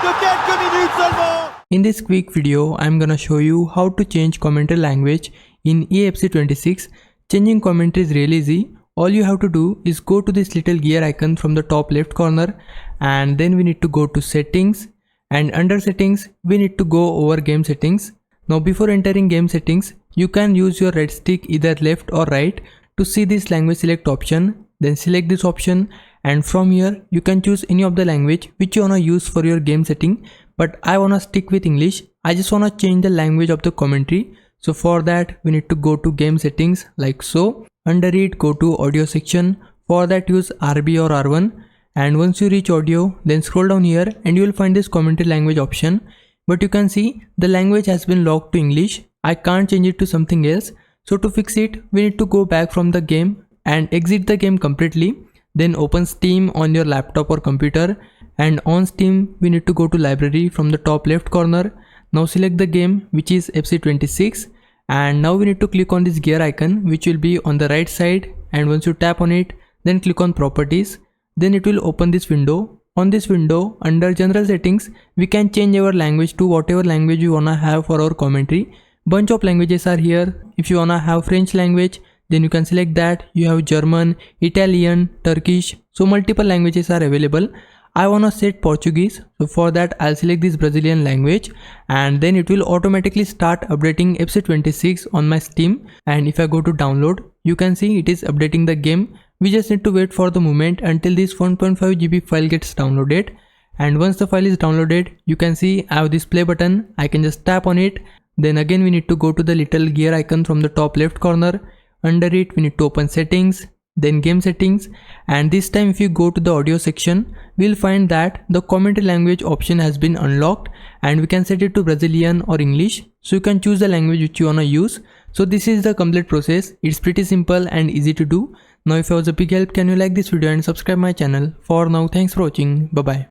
que quelques minutes seulement. In this quick video, I'm gonna show you how to change commentary language in EFC26. Changing commentary is really easy. All you have to do is go to this little gear icon from the top left corner, and then we need to go to settings, and under settings we need to go over game settings. Now before entering game settings, you can use your red stick either left or right to see this language select option. Then select this option, and from here you can choose any of the language which you wanna use for your game setting, but I wanna stick with English. I just wanna change the language of the commentary. So for that we need to go to game settings like so. Under it, go to audio section. For that use RB or R1, and once you reach audio, then scroll down here and you will find this commentary language option. But you can see the language has been locked to English. I can't change it to something else. So to fix it, we need to go back from the game and exit the game completely. Then open Steam on your laptop or computer, and on Steam we need to go to library from the top left corner. Now select the game which is FC26, and now we need to click on this gear icon which will be on the right side, and once you tap on it, then click on properties. Then it will open this window. On this window, under general settings, we can change our language to whatever language you wanna have for our commentary. Bunch of languages are here. If you wanna have French language, then you can select that. You have German, Italian, Turkish, so multiple languages are available. I wanna set Portuguese, so for that I'll select this Brazilian language, and then it will automatically start updating FC26 on my Steam. And if I go to download, you can see it is updating the game. We just need to wait for the moment until this 1.5 GB file gets downloaded. And once the file is downloaded, you can see I have this play button. I can just tap on it. Then again we need to go to the little gear icon from the top left corner. Under it we need to open settings, then game settings, and this time if you go to the audio section, we'll find that the commentary language option has been unlocked, and we can set it to Brazilian or English. So you can choose the language which you wanna use. So this is the complete process. It's pretty simple and easy to do. Now if I was a big help, can you like this video and subscribe my channel. For now, thanks for watching. Bye bye.